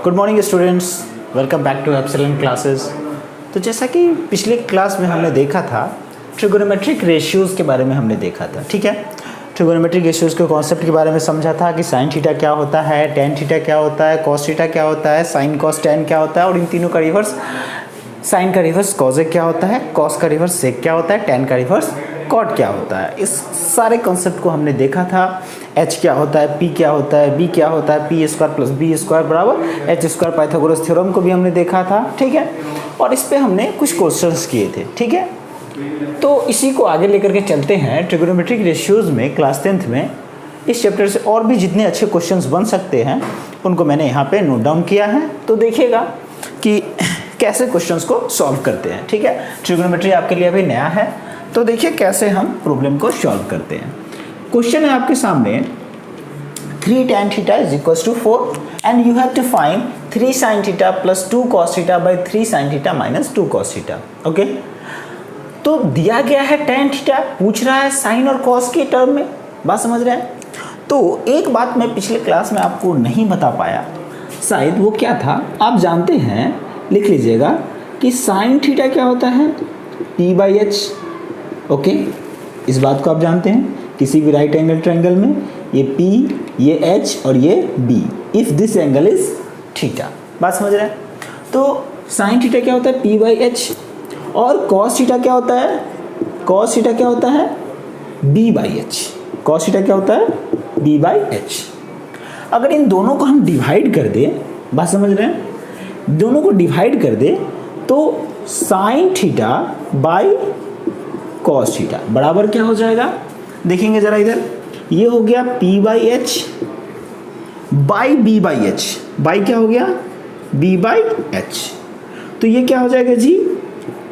Good morning students, welcome back to Epsilon classes. तो जैसा कि पिछले क्लास में हमने देखा था, ट्रिगोनोमेट्रिक रेशियोज़ के बारे में हमने देखा था। ठीक है, ट्रिगोनोमेट्रिक रेशियोज़ के कॉन्सेप्ट के बारे में समझा था कि साइन थीटा क्या होता है, टेन थीटा क्या होता है, कॉस थीटा क्या होता है, साइन कॉस टेन क्या होता है, और इन तीनों का रिवर्स, साइन का रिवर्स कॉसेक क्या होता है, कॉस का रिवर्स सेक क्या होता है, टेन का रिवर्स कॉट क्या होता है। इस सारे कॉन्सेप्ट को हमने देखा था। h क्या होता है, p क्या होता है, b क्या होता है, p square plus b square बराबर h स्क्वायर, पाइथागोरस थ्योरम को भी हमने देखा था। ठीक है, और इस पे हमने कुछ क्वेश्चंस किए थे। ठीक है, तो इसी को आगे लेकर के चलते हैं। ट्रिगोनोमेट्रिक रेशियोज़ में क्लास 10th में इस चैप्टर से और भी जितने अच्छे क्वेश्चंस बन सकते हैं उनको मैंने यहाँ पे नोट डाउन किया है, तो देखिएगा कि कैसे क्वेश्चंस को सॉल्व करते हैं। ठीक है, ट्रिगोनोमेट्री आपके लिए अभी नया है, तो देखिए कैसे हम प्रॉब्लम को सॉल्व करते हैं। क्वेश्चन है आपके सामने 3 tan theta is equal to 4 and you have to find 3 sin theta plus 2 cos theta by 3 sin theta minus 2 cos theta. Okay, तो दिया गया है tan थीटा, पूछ रहा है साइन और कॉस के टर्म में। बात समझ रहे हैं? तो एक बात मैं पिछले क्लास में आपको नहीं बता पाया, शायद वो क्या था आप जानते हैं, लिख लीजिएगा कि साइन थीटा क्या होता है, p बाई एच। ओके, इस बात को आप जानते हैं, किसी भी राइट एंगल ट्रायंगल में ये p, ये h और ये b, if this angle is theta. बात समझ रहे हैं? तो साइन थीटा क्या होता है, p बाई एच, और कॉस थीटा क्या होता है, कॉस थीटा क्या होता है, b by H. Cos theta क्या होता है, b बाई एच। अगर इन दोनों को हम डिवाइड कर दें, बात समझ रहे हैं, दोनों को डिवाइड कर दे तो sine theta by cos theta बराबर क्या हो जाएगा, देखेंगे जरा इधर, ये हो गया p by H by b by H, by क्या हो गया b बाई एच, तो ये क्या हो जाएगा जी,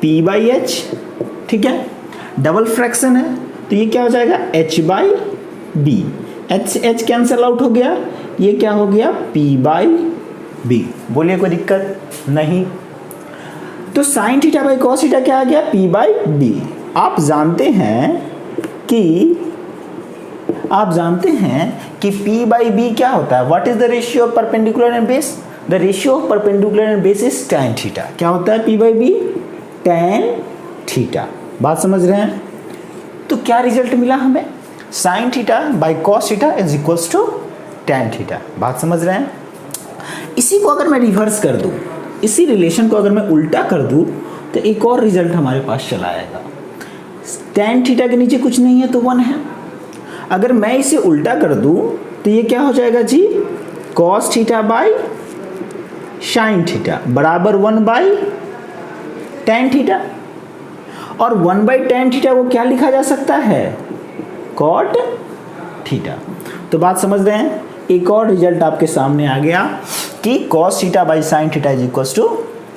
p बाई एच। ठीक है, डबल फ्रैक्शन है तो ये क्या हो जाएगा h by b, h cancel out हो गया, ये क्या हो गया p बाई b। बोलिए कोई दिक्कत नहीं। तो sine theta by cos theta क्या आ गया, p बाई b। आप जानते हैं कि p बाई b क्या होता है, what is the ratio of perpendicular and base, the ratio of perpendicular and base is tan theta. क्या होता है p by b, tan theta. बात समझ रहे हैं? तो क्या रिजल्ट मिला हमें, sine theta by cos theta is equals to tan theta. बात समझ रहे हैं? इसी को अगर मैं रिवर्स कर दूं, इसी रिलेशन को अगर मैं उल्टा कर दूं, तो एक और रिजल्ट हमारे पास चला आएगा। tan थीटा के नीचे कुछ नहीं है तो 1 है। अगर मैं इसे उल्टा कर दूं तो ये क्या हो जाएगा जी, cos theta by sin theta बराबर 1 बाई tan थीटा, और 1 बाई tan थीटा को क्या लिखा जा सकता है, cot थीटा। तो बात समझ रहे हैं? एक और रिजल्ट आपके सामने आ गया कि cos theta by sin theta is equal to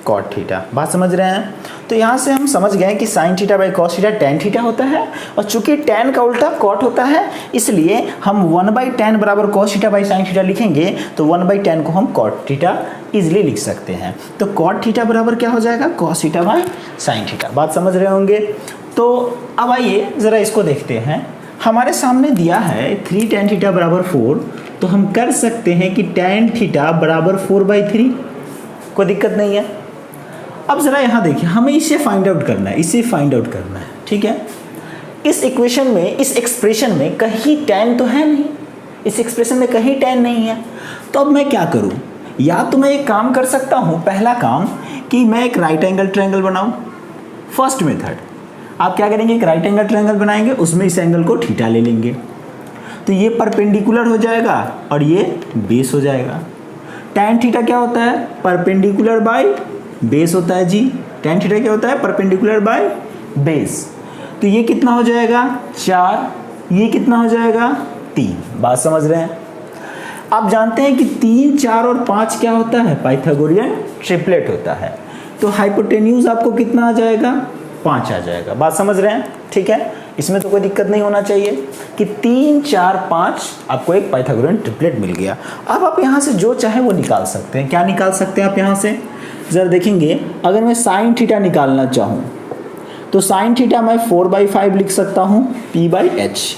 cot theta. बात समझ रहे हैं? तो यहाँ से हम समझ गए कि sin theta by cos theta tan theta होता है, और चूंकि tan का उल्टा cot होता है, इसलिए हम 1 बाई tan बराबर cos theta by sin theta लिखेंगे, तो 1 बाई tan को हम cot थीटा इजिली लिख सकते हैं। तो cot थीटा बराबर क्या हो जाएगा, cos theta by sin theta. बात समझ रहे होंगे? तो अब आइए ज़रा इसको देखते हैं। हमारे सामने दिया है 3 tan थीटा बराबर 4, तो हम कर सकते हैं कि tan थीटा बराबर 4 बाई 3, कोई दिक्कत नहीं है। अब ज़रा यहाँ देखिए, हमें इसे फाइंड आउट करना है, इसे फाइंड आउट करना है। ठीक है, इस इक्वेशन में, इस एक्सप्रेशन में कहीं tan तो है नहीं, इस एक्सप्रेशन में कहीं tan नहीं है। तो अब मैं क्या करूँ, या तो मैं एक काम कर सकता हूँ, पहला काम कि मैं एक राइट एंगल ट्रायंगल बनाऊँ। फर्स्ट मेथड, आप क्या करेंगे, एक राइट एंगल ट्रायंगल बनाएंगे, उसमें इस एंगल को थीटा ले लेंगे, तो ये परपेंडिकुलर हो जाएगा और ये बेस हो जाएगा। tan थीटा क्या होता है, परपेंडिकुलर बाय बेस होता है जी। tan थीटा क्या होता है, परपेंडिकुलर बाय बेस। तो ये कितना हो जाएगा 4, ये कितना हो जाएगा 3। बात समझ रहे हैं? आप जानते हैं कि 3, 4 और 5 क्या होता है, पाइथागोरियन ट्रिपलेट होता है। तो हाइपोटेन्यूज आपको कितना आ जाएगा, 5 आ जाएगा। बात समझ रहे हैं? ठीक है, इसमें तो कोई दिक्कत नहीं होना चाहिए कि 3, 4, 5 आपको एक पाइथागोरियन ट्रिपलेट मिल गया। अब आप यहाँ से जो चाहे वो निकाल सकते हैं। क्या निकाल सकते हैं आप यहाँ से, जरा देखेंगे। अगर मैं साइन थीटा निकालना चाहूँ तो साइन थीटा मैं 4 बाई 5 लिख सकता हूँ p बाई एच।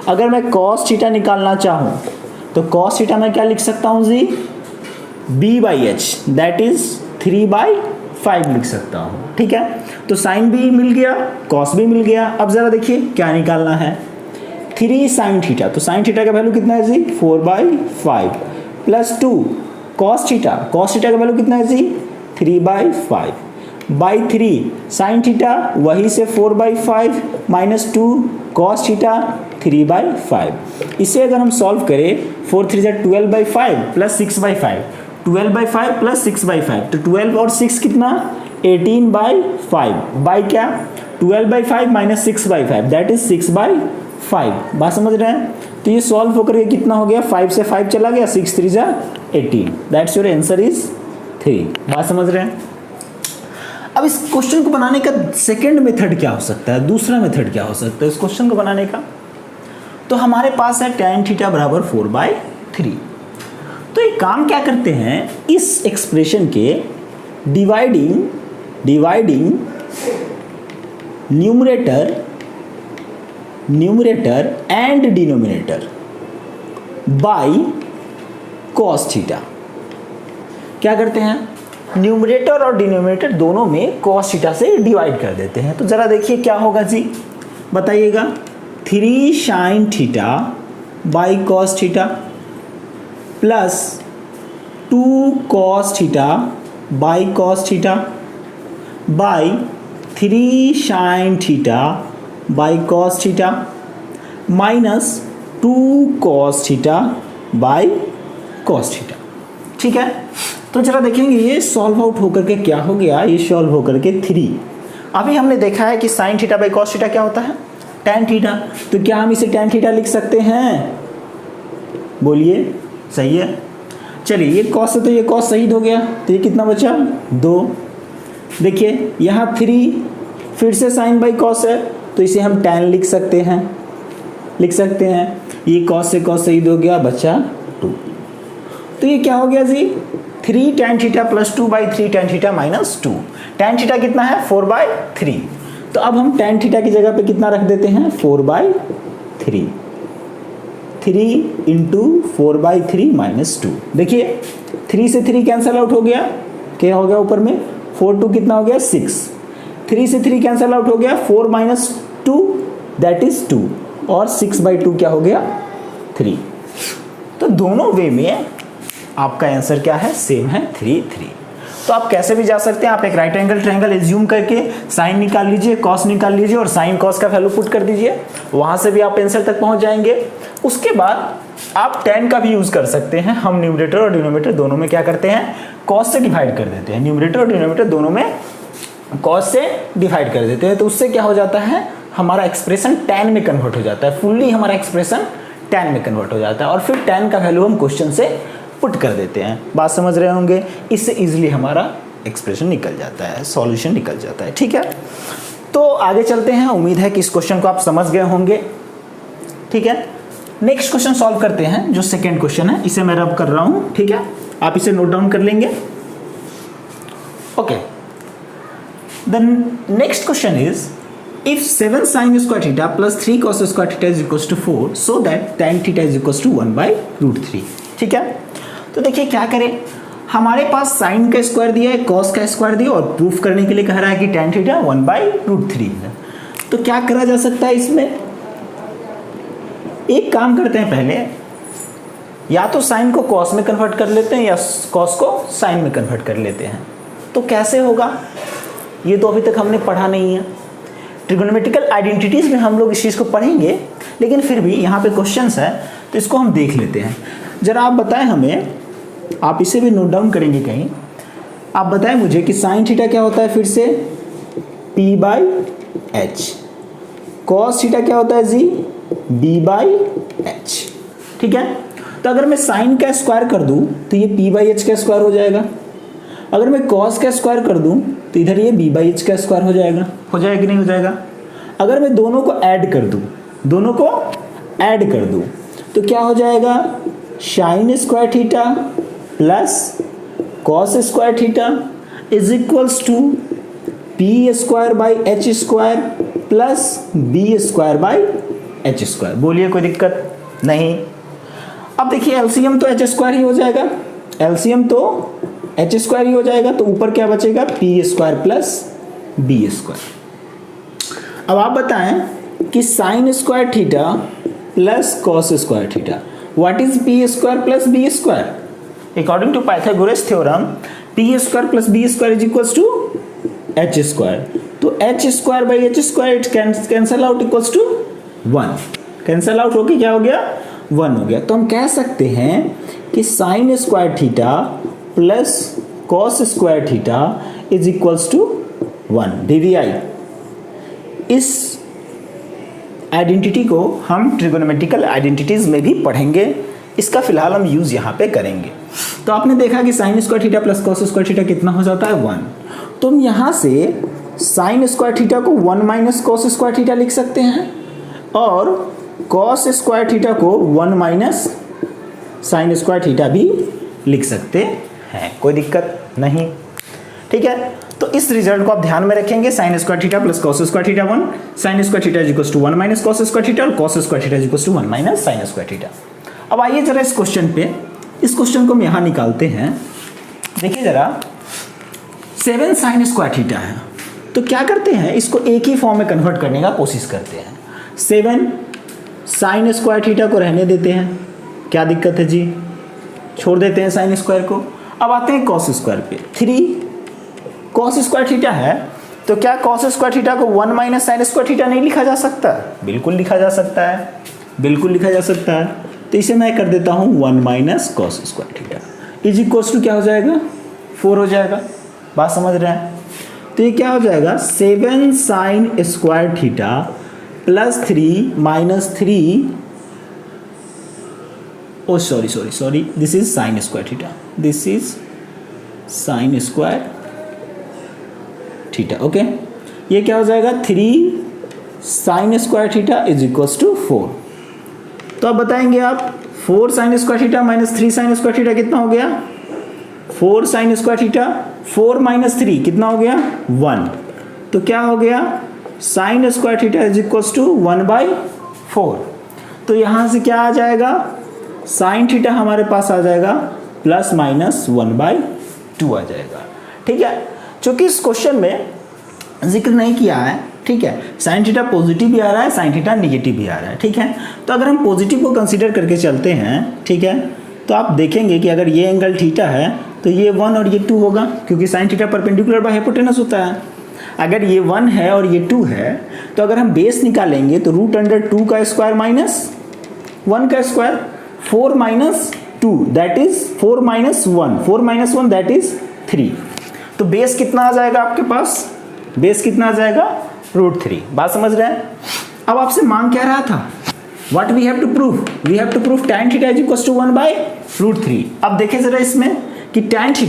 अगर मैं कॉस थीटा निकालना चाहूँ तो कॉस थीटा मैं क्या लिख सकता हूँ जी, b by H that is 3/5 लिख सकता हूँ, ठीक है। तो साइन भी मिल गया, कॉस भी मिल गया। अब जरा देखिए क्या निकालना है, 3 साइन थीटा, तो साइन थीटा का वैल्यू कितना है जी 4/5 plus 2 cos theta, cos theta का वैल्यू कितना है जी 3/5 बाई 3 साइन थीटा वही से 4/5 माइनस 2 कॉस थीटा 3/5। इसे अगर हम सॉल्व करें 4 3 जा 12/5 प्लस 6/5, 12/5 प्लस 6/5, तो 12 और 6 कितना 18/5 बाई क्या 12/5 माइनस 6/5 दैट इज 6/5। बात समझ रहे हैं। तो ये सॉल्व होकर के कितना हो गया 5 से 5 चला गया 6 3 जा 18 दैट्स योर आंसर इज 3। बात समझ रहे हैं। अब इस क्वेश्चन को बनाने का सेकंड मेथड क्या हो सकता है, दूसरा मेथड क्या हो सकता है इस क्वेश्चन को बनाने का। तो हमारे पास है tan थीटा बराबर 4/3। तो एक काम क्या करते हैं, इस एक्सप्रेशन के dividing numerator and denominator by cos theta. क्या करते हैं, न्यूमरेटर और डिनोमिनेटर दोनों में कॉस थीटा से डिवाइड कर देते हैं। तो जरा देखिए क्या होगा जी, बताइएगा। 3 sign theta by cos theta plus 2 cos theta by cos theta by 3 sign theta by cos theta minus 2 cos theta by cos theta, ठीक है। तो जरा देखेंगे ये सॉल्व आउट होकर के क्या हो गया, ये सॉल्व होकर के 3। अभी हमने देखा है कि sign theta by cos theta क्या होता है tan थीटा, तो क्या हम इसे tan थीटा लिख सकते हैं, बोलिए सही है। चलिए ये कॉस है तो ये कॉस शहीद हो गया, तो ये कितना बचा 2। देखिए यहाँ 3 फिर से साइन बाई कॉस है तो इसे हम tan लिख सकते हैं। ये कॉस से कॉस शहीद हो गया, बचा 2। तो ये क्या हो गया जी 3 tan theta plus 2/3 tan theta minus 2। tan theta कितना है 4/3, तो अब हम tan थीटा की जगह पे कितना रख देते हैं 4/3, 3 इंटू 4/3 माइनस 2। देखिए 3 से 3 कैंसल आउट हो गया, क्या हो गया ऊपर में 4 2 कितना हो गया 6, 3 से 3 कैंसल आउट हो गया 4 माइनस 2 दैट इज 2 और 6/2 क्या हो गया 3। तो दोनों वे में आपका आंसर क्या है सेम है 3 3। तो आप कैसे भी जा सकते हैं, आप एक राइट एंगल ट्रायंगल एज्यूम करके साइन निकाल लीजिए, कॉस निकाल लीजिए और साइन कॉस का वैल्यू पुट कर दीजिए, वहां से भी आप आंसर तक पहुंच जाएंगे। उसके बाद आप tan का भी यूज कर सकते हैं। हम न्यूमरेटर और डिनोमिनेटर दोनों में क्या करते हैं कॉस से डिवाइड कर देते हैं, न्यूमरेटर और डिनोमिनेटर दोनों में कॉस से डिवाइड कर देते हैं। तो उससे क्या हो जाता है हमारा एक्सप्रेशन tan में कन्वर्ट हो जाता है, फुल्ली हमारा एक्सप्रेशन tan में कन्वर्ट हो जाता है और फिर tan का वैल्यू हम क्वेश्चन से पुट कर देते हैं। बात समझ रहे होंगे, इससे इजीली हमारा एक्सप्रेशन निकल जाता है, सॉल्यूशन निकल जाता है, ठीक है। तो आगे चलते हैं, उम्मीद है कि इस क्वेश्चन को आप समझ गए होंगे, ठीक है। नेक्स्ट क्वेश्चन सॉल्व करते हैं, जो सेकेंड क्वेश्चन है इसे मैं रब कर रहा हूं, ठीक है। आप इसे नोट डाउन कर लेंगे, okay. The next question is if 7 sin square theta plus 3 cos square theta is equals to 4 so that tan theta is equals to 1/√3, ठीक है। तो देखिए क्या करें, हमारे पास साइन का स्क्वायर दिया है, कॉस का स्क्वायर दिया और प्रूफ करने के लिए कह रहा है कि tan थीटा 1/√3 है। तो क्या करा जा सकता है इसमें, एक काम करते हैं, पहले या तो साइन को कॉस में कन्वर्ट कर लेते हैं या कॉस को साइन में कन्वर्ट कर लेते हैं। तो कैसे होगा ये तो अभी तक हमने पढ़ा नहीं है। ट्रिगोनोमेट्रिकल आइडेंटिटीज में हम लोग इस चीज़ को पढ़ेंगे, लेकिन फिर भी यहाँ पे क्वेश्चंस है तो इसको हम देख लेते हैं। जरा आप बताएं हमें, आप इसे भी नोट डाउन करेंगे कहीं, आप बताएं मुझे कि साइन थीटा क्या होता है, फिर से P/H, कॉस थीटा क्या होता है जी B/H, ठीक है। तो अगर मैं साइन का स्क्वायर कर दूं तो ये P/H का स्क्वायर हो जाएगा, अगर मैं कॉस का स्क्वायर कर दूं तो इधर ये B/H का स्क्वायर हो जाएगा कि नहीं हो जाएगा। अगर मैं दोनों को ऐड कर दूं तो क्या हो जाएगा, sine square theta plus cos square theta is equals to P² H² plus B² H²। बोलिए कोई दिक्कत नहीं। अब देखिए एलसीएम तो H² ही हो जाएगा, एलसीएम तो एच स्क्वायर ही हो जाएगा, तो ऊपर क्या बचेगा, P square plus B square. अब आप बताएं कि sine square theta plus cos square theta, what is P square plus B square? According to Pythagoras theorem P square plus B square is equals to H square, तो H square by H square it cancel out equals to 1, cancel out होके क्या हो गया, 1 हो गया। तो हम कह सकते हैं कि sine square theta plus cos square theta is equals to 1 dvi। इस आइडेंटिटी को हम ट्रिगोनोमेट्रिकल आइडेंटिटीज में भी पढ़ेंगे, इसका फिलहाल हम यूज यहाँ पे करेंगे। तो आपने देखा कि sine square theta plus cos square theta कितना हो जाता है, 1। तो हम यहाँ से साइन स्क्वायर थीटा को 1 माइनस कॉस स्क्वायर थीटा लिख सकते हैं और कॉस स्क्वायर थीटा को 1 माइनस साइन स्क्वायर थीटा भी लिख सकते हैं, कोई दिक्कत नहीं, ठीक है। तो इस रिजल्ट को आप ध्यान में रखेंगे, sine square theta plus cos square theta 1, sine square theta is equals to 1 minus cos square theta और cos square theta is equals to 1 minus sine square theta. अब आइए जरा इस क्वेश्चन पे, इस क्वेश्चन को हम यहाँ निकालते हैं। देखिए जरा 7 साइन स्क्वायर थीटा है, तो क्या करते हैं, इसको एक ही फॉर्म में कन्वर्ट करने का कोशिश करते हैं। 7 साइन स्क्वायर थीटा को रहने देते हैं, क्या दिक्कत है जी, छोड़ देते हैं साइन स्क्वायर को। अब आते हैं कॉस स्क्वायर पे, 3 कॉस स्क्वायर थीटा है, तो क्या कॉस स्क्वायर थीटा को 1 माइनस साइन स्क्वायर थीटा नहीं लिखा जा सकता? बिल्कुल लिखा जा सकता है, बिल्कुल लिखा जा सकता है। तो इसे मैं कर देता हूँ 1 minus cos square theta is equals to क्या हो जाएगा, 4 हो जाएगा। बात समझ रहे हैं? तो ये क्या हो जाएगा, 7 sine square theta plus 3 minus 3, oh sorry, this is sine square theta, this is sine square theta, okay. ये क्या हो जाएगा, 3 sine square theta is equals to 4। तो अब बताएंगे आप 4 sine square theta minus 3 sine square theta कितना हो गया, 4 साइन स्क्वायर थीटा, 4 माइनस 3 कितना हो गया, 1। तो क्या हो गया, sine square theta is equals to 1/4। तो यहाँ से क्या आ जाएगा, साइन थीटा हमारे पास आ जाएगा प्लस माइनस 1/2 आ जाएगा, ठीक है। चूंकि इस क्वेश्चन में जिक्र नहीं किया है, ठीक है, साइन थीटा पॉजिटिव भी आ रहा है, साइन थीटा निगेटिव भी आ रहा है, ठीक है। तो अगर हम पॉजिटिव को कंसीडर करके चलते हैं, ठीक है, तो आप देखेंगे कि अगर ये एंगल थीटा है तो ये 1 और ये 2 होगा, क्योंकि sine theta perpendicular by hypotenuse होता है। अगर ये 1 है और ये 2 है, तो अगर हम बेस निकालेंगे तो √2 का स्क्वायर माइनस 1 का square, 4 minus 2 that is 4 minus 1, 4 minus 1 that is 3। तो बेस कितना आ जाएगा आपके पास, बेस कितना आ जाएगा, √3। बात समझ रहे हैं? अब आपसे मांग क्या रहा था, what we have to prove, we have to prove tan theta is equals to 1/√3। अब देखें जरा इसमें कि tan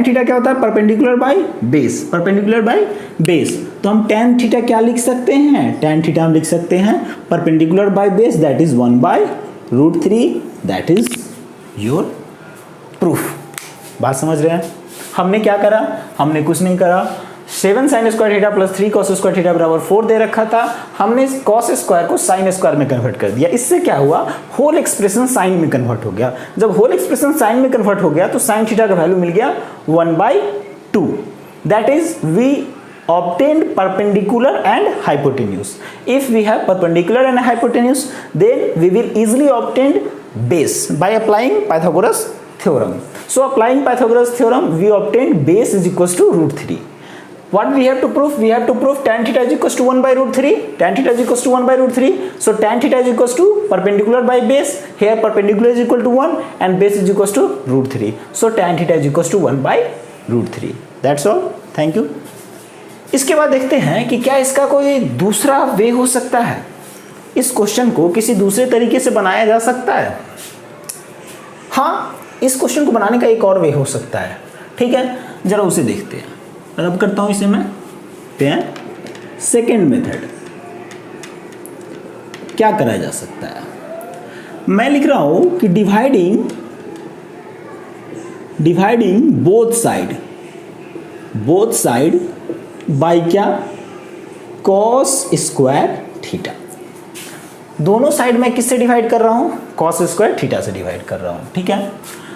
थीटा क्या होता है, perpendicular by base, perpendicular by base. तो हम tan थीटा क्या लिख सकते हैं, tan थीटा हम लिख सकते हैं perpendicular by base that is 1/√3, that is your proof. बात समझ रहे हैं? हमने क्या करा, हमने कुछ नहीं करा, 7 sine square theta plus 3 cos square theta बराबर 4 दे रखा था, हमने कॉस स्क्वायर को साइन स्क्वायर में कन्वर्ट कर दिया। इससे क्या हुआ, होल एक्सप्रेशन साइन में कन्वर्ट हो गया। जब होल एक्सप्रेशन साइन में कन्वर्ट हो गया तो साइन थीटा का वैल्यू मिल गया 1/2, that is we obtained perpendicular and hypotenuse. If we have perpendicular and hypotenuse, then we will easily obtain base by applying Pythagoras theorem. So applying Pythagoras theorem, we obtained base is equals to √3. What we have to prove? We have to prove tan theta is equals to 1/√3. Tan theta is equals to 1/√3. So tan theta is equals to perpendicular by base. Here perpendicular is equal to 1 and base is equals to √3. So tan theta is equals to 1/√3. That's all. Thank you. इसके बाद देखते हैं कि क्या इसका कोई दूसरा वे हो सकता है, इस क्वेश्चन को किसी दूसरे तरीके से बनाया जा सकता है। हाँ, इस क्वेश्चन को बनाने का एक और वे हो सकता है, ठीक है, जरा उसे देखते हैं। रब करता हूं इसे मैं, सेकेंड मेथड क्या करा जा सकता है। मैं लिख रहा हूं कि डिवाइडिंग बोथ साइड बाई क्या, कॉस स्क्वायर थीटा। दोनों साइड में किससे डिवाइड कर रहा हूं, कॉस स्क्वायर थीटा से डिवाइड कर रहा हूं, ठीक है।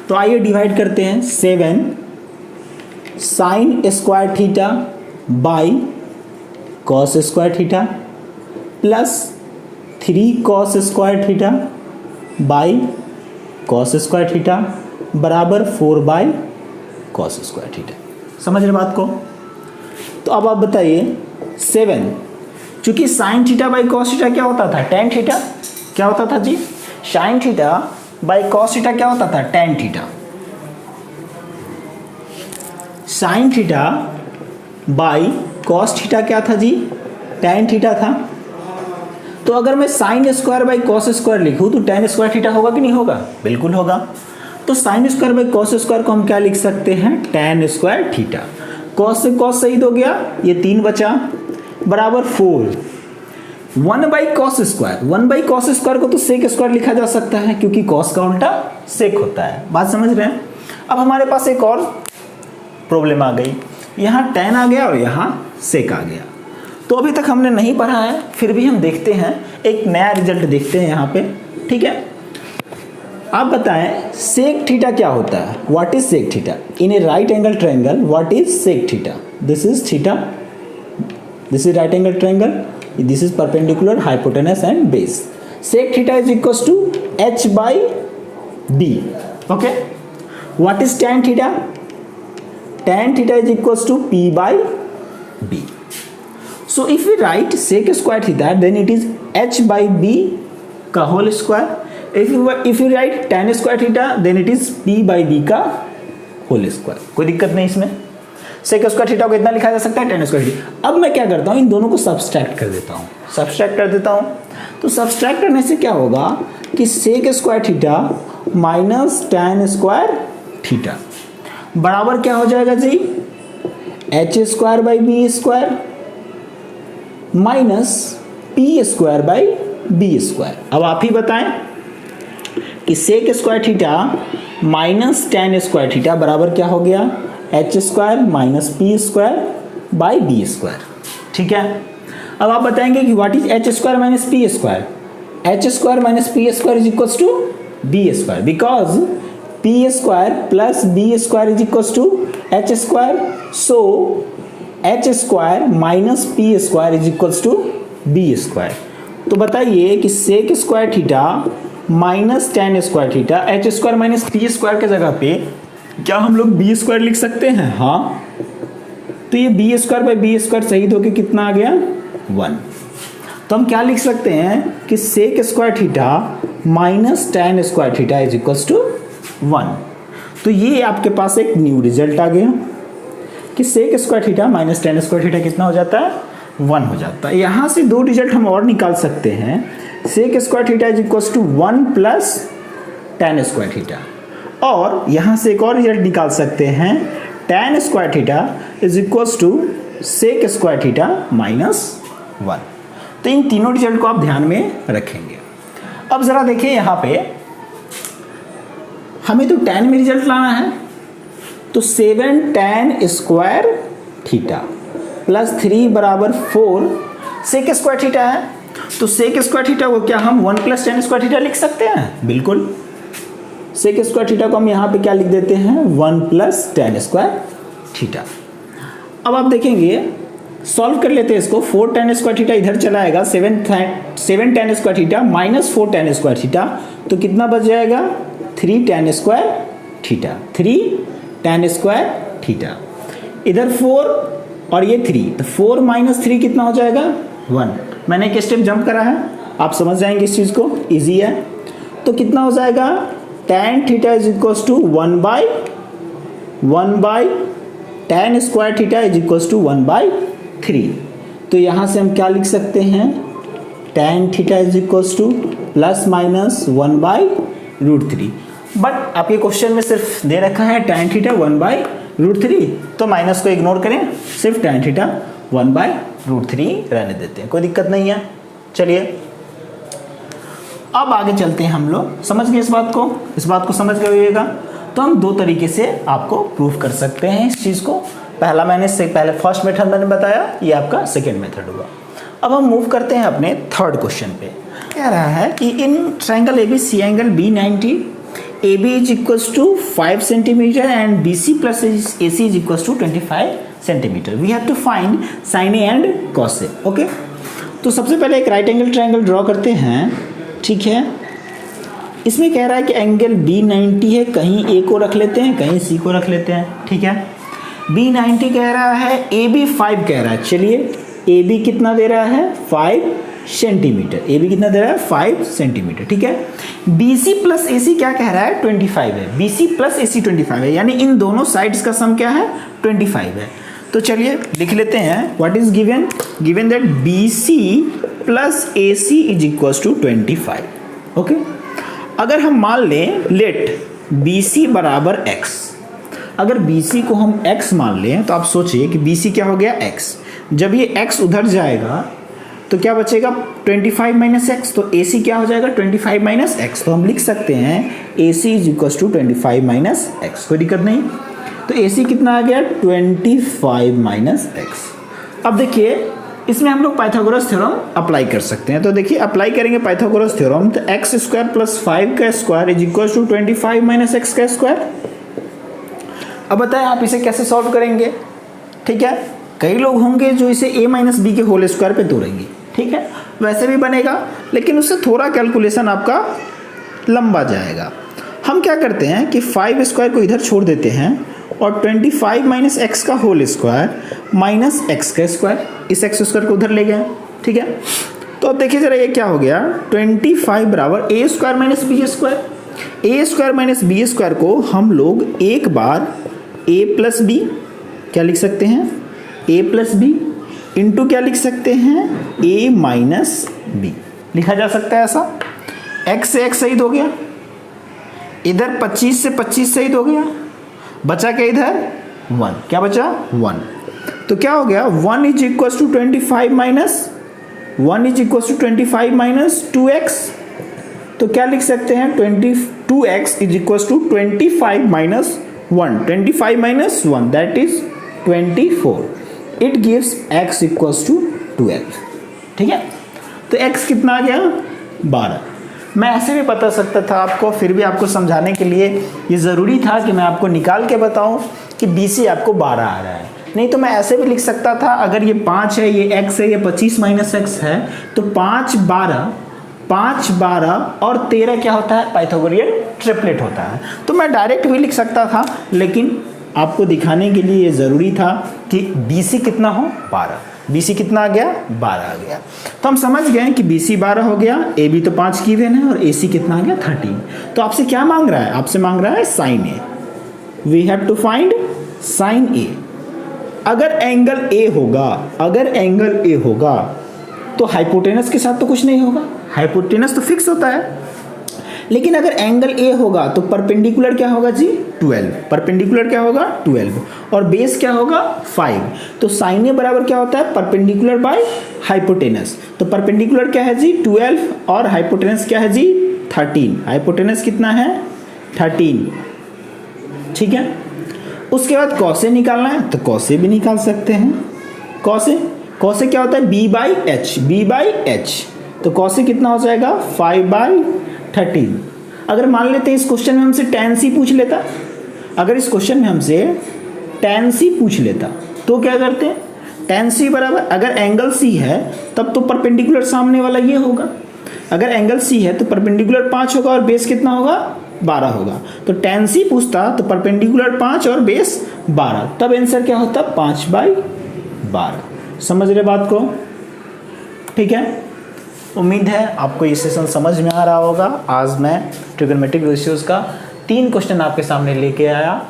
तो आइए डिवाइड करते हैं। 7 sine square theta by cos square theta plus 3 cos square theta by cos square theta बराबर 4 बाई कॉस स्क्वायर थीटा। समझ रहे बात को? तो अब आप बताइए 7, चूंकि sine theta by cos theta क्या होता था? Tan theta. क्या होता था जी? Sine theta by cos theta क्या होता था? Tan theta. Sine theta by cos theta क्या था जी? टेन थीटा था। तो अगर मैं sine square by cos square लिखूं तो टेन स्क्वायर थीटा होगा कि नहीं होगा? बिल्कुल होगा। तो sign square by cos square को हम क्या लिख सकते हैं? Ten square theta. कॉस से कॉस शहीद हो गया, ये 3 बचा बराबर 4। 1 by cos square, 1 by cos square को तो सेक स्क्वायर लिखा जा सकता है क्योंकि कॉस का उल्टा सेक होता है। बात समझ रहे हैं? अब हमारे पास एक और प्रॉब्लम आ गई, यहाँ tan आ गया और यहाँ सेक आ गया। तो अभी तक हमने नहीं पढ़ा है, फिर भी हम देखते हैं, एक नया रिजल्ट देखते हैं यहाँ पे। ठीक है, आप बताएं सेक थीटा क्या होता है? What is sec theta? In a right angle triangle what is sec theta? This is theta, this is right angle triangle, this is perpendicular, hypotenuse and base. Sec theta is equals to h by b. Okay, what is tan theta? Tan theta is equals to p by b. So if we write sec square theta, then it is h by b का whole square. If you write tan square theta, then it is p by b का whole square. कोई दिक्कत नहीं इसमें। सेक square theta को इतना लिखा जा सकता है, टेन स्क्वायर थीटा। अब मैं क्या करता हूँ, इन दोनों को सब्सट्रैक्ट कर देता हूँ। सब्सट्रैक्ट कर देता हूँ तो सब्सट्रैक्ट करने से क्या होगा कि sec square theta minus tan square theta बराबर क्या हो जाएगा जी? H square by B square minus P square by B square. अब आप ही बताएं कि sec square theta minus tan square theta बराबर क्या हो गया? H square minus P square by B square. ठीक है, अब आप बताएंगे कि what is H square minus P square? H square minus P square is equals to b square, because p square plus B square is equals to H square. So h square minus P square is equals to b square. तो बताइए कि sec square theta minus tan square theta, h square minus P square के जगह पे क्या हम लोग B square लिख सकते हैं? हाँ, तो ये b square by B square शहीद होके कितना आ गया? 1। तो हम क्या लिख सकते हैं कि sec square theta minus tan square theta is equals to 1। तो ये आपके पास एक न्यू रिजल्ट आ गया कि sec square theta minus tan square theta कितना हो जाता है? 1 हो जाता है। यहाँ से 2 रिजल्ट हम और निकाल सकते हैं। Sec square theta is equals to 1 plus tan square theta, और यहां से एक और रिजल्ट निकाल सकते हैं, tan square theta is equals to sec square theta minus 1। तो इन तीनों रिजल्ट को आप ध्यान में रखेंगे। अब जरा देखिए यहाँ पे हमें तो tan में रिजल्ट लाना है, तो 7 tan स्क्वायर थीटा प्लस 3 बराबर 4 सेक स्क्वायर थीटा है। तो सेक स्क्वायर थीटा को क्या हम 1 प्लस टेन स्क्वायर थीटा लिख सकते हैं? बिल्कुल। सेक स्क्वायर थीटा को हम यहाँ पे क्या लिख देते हैं? 1 प्लस टेन स्क्वायर थीटा। अब आप देखेंगे, सॉल्व कर लेते हैं इसको। 4 टेन स्क्वायर थीटा इधर चला आएगा, 7 ten square theta minus 4 ten square theta, तो कितना बच जाएगा? 3 ten square theta, 3 ten square theta. इधर 4 और ये 3, तो 4 माइनस 3 कितना हो जाएगा? 1। मैंने एक स्टेप जंप करा है, आप समझ जाएंगे इस चीज़ को, ईजी है। तो कितना हो जाएगा? tan theta is equals to 1 by tan square theta is equals to 1 by 3। तो यहाँ से हम क्या लिख सकते हैं? tan theta is equals to plus minus 1 by root 3। But आपके क्वेश्चन में सिर्फ दे रखा है tan थीटा 1 बाई रूट 3, तो माइनस को इग्नोर करें, सिर्फ tan थीटा 1 बाई रूट 3 रहने देते हैं, कोई दिक्कत नहीं है। चलिए अब आगे चलते हैं हम लोग। समझ गए इस बात को समझ गए होइएगा। तो हम 2 तरीके से आपको प्रूफ कर सकते हैं इस चीज़ को। पहले फर्स्ट मेथड मैंने बताया, ये आपका सेकेंड मेथड हुआ। अब हम मूव करते हैं अपने थर्ड क्वेश्चन पे। कह रहा है कि in triangle ABC angle B90 A B is equals to 5 centimeter and B C plus A C is equals to 25 centimeter. We have to find sine A and cos A. Okay, तो सबसे पहले एक right angle triangle draw करते हैं. ठीक है, इसमें कह रहा है कि एंगल बी 90 है, कहीं ए को रख लेते हैं, कहीं सी को रख लेते हैं. ठीक है, बी 90 कह रहा है, ए बी 5 कह रहा है. चलिए ए बी कितना दे रहा है 5 सेंटीमीटर. ए बी कितना दे रहा है 5 सेंटीमीटर. ठीक है, बी सी प्लस ए सी क्या कह रहा है 25 है. बी सी प्लस ए सी 25 है, यानी इन दोनों साइड्स का सम क्या है 25 है. तो चलिए लिख लेते हैं. What is given, given that B C plus A C is equals to 25. Okay, अगर हम मान लें लेट बी सी बराबर x, अगर बी सी को हम x मान लें तो आप सोचिए कि बी सी क्या हो गया x. जब ये x उधर जाएगा तो क्या बचेगा 25 माइनस एक्स. तो ए सी क्या हो जाएगा 25 माइनस एक्स. तो हम लिख सकते हैं A C is equal to 25 minus x. कोई दिक्कत नहीं. तो ए सी कितना आ गया 25 माइनस एक्स. अब देखिए इसमें हम लोग पाइथागोरस थ्योरम अप्लाई कर सकते हैं. तो देखिए अप्लाई करेंगे पाइथागोरस थ्योरम, तो एक्स स्क्वायर प्लस 5 का square is equal to 25 minus x का स्क्वायर. अब बताएं आप इसे कैसे सॉल्व करेंगे. ठीक है, कई लोग होंगे जो इसे a माइनस बी के होल स्क्वायर पे तोड़ेंगे. ठीक है, वैसे भी बनेगा लेकिन उससे थोड़ा कैलकुलेशन आपका लंबा जाएगा. हम क्या करते हैं कि 5 स्क्वायर को इधर छोड़ देते हैं और 25 माइनस एक्स का होल स्क्वायर माइनस एक्स का स्क्वायर, इस एक्स स्क्वायर को उधर ले गए. ठीक है, तो अब देखिए जरा ये क्या हो गया 25 बराबर ए स्क्वायर माइनस बी स्क्वायर. ए स्क्वायर माइनस बी स्क्वायर को हम लोग एक बार ए प्लस बी क्या लिख सकते हैं ए प्लस बी इंटू क्या लिख सकते हैं ए माइनस बी लिखा जा सकता है ऐसा. x से x शहीद हो गया, इधर 25 से 25 शहीद हो गया, बचा क्या इधर 1. क्या बचा 1. तो क्या हो गया 1 is equal to 25 minus 1 is equal to 25 minus 2x. तो क्या लिख सकते हैं 22x is equal to 25 minus 1. 25 minus 1 that is 24. It gives x equals to 12. ठीक है, तो x कितना आ गया 12. मैं ऐसे भी बता सकता था आपको, फिर भी आपको समझाने के लिए ये ज़रूरी था कि मैं आपको निकाल के बताऊं कि बी सी आपको 12 आ रहा है. नहीं तो मैं ऐसे भी लिख सकता था, अगर ये 5 है, ये x है, ये 25 माइनस एक्स है, तो 5 12 और 13 क्या होता है पाइथागोरियन ट्रिपलेट होता है. तो मैं डायरेक्ट भी लिख सकता था, लेकिन आपको दिखाने के लिए ये ज़रूरी था कि बी सी कितना हो 12. बी सी कितना आ गया 12 आ गया. तो हम समझ गए कि बी सी 12 हो गया, ए बी तो 5 की वेन है और ए सी कितना आ गया 13. तो आपसे क्या मांग रहा है, आपसे मांग रहा है sine A. We have to find sine A. अगर एंगल ए होगा तो हाइपोटेनस के साथ तो कुछ नहीं होगा, हाइपोटेनस तो फिक्स होता है. लेकिन अगर एंगल ए होगा तो परपेंडिकुलर क्या होगा जी 12. परपेंडिकुलर क्या होगा 12 और बेस क्या होगा 5. तो साइन ए बराबर क्या होता है परपेंडिकुलर बाय हाइपोटेनस. तो परपेंडिकुलर क्या है जी 12 और हाइपोटेनस क्या है जी 13. हाइपोटेनस कितना है 13. ठीक है, उसके बाद कॉसे निकालना है तो कॉसे भी निकाल सकते हैं. कॉसे क्या होता है b बाई एच. तो कॉसे कितना हो जाएगा 5/13. अगर मान लेते हैं इस क्वेश्चन में हमसे tan c पूछ लेता, अगर इस क्वेश्चन में हमसे tan c पूछ लेता तो क्या करते हैं tan c बराबर, अगर एंगल c है तब तो परपेंडिकुलर सामने वाला ये होगा. अगर एंगल c है तो परपेंडिकुलर 5 होगा और बेस कितना होगा 12 होगा. तो tan c पूछता तो परपेंडिकुलर 5 और बेस 12, तब आंसर क्या होता 5/12. समझ रहे बात को. ठीक है, उम्मीद है आपको ये सेशन समझ में आ रहा होगा. आज मैं ट्रिगोनोमेट्रिक रेशियोज़ का 3 क्वेश्चन आपके सामने लेके आया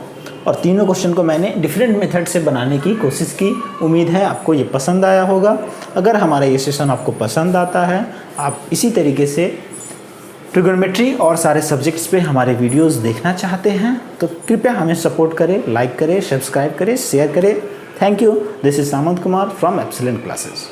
और तीनों क्वेश्चन को मैंने डिफरेंट मेथड से बनाने की कोशिश की. उम्मीद है आपको ये पसंद आया होगा. अगर हमारा ये सेशन आपको पसंद आता है, आप इसी तरीके से ट्रिगोनोमेट्री और सारे सब्जेक्ट्स पे हमारे वीडियोस देखना चाहते हैं तो कृपया हमें सपोर्ट करें, लाइक करें, सब्सक्राइब करें, शेयर करें. Thank you. This is Samant Kumar from epsilon classes.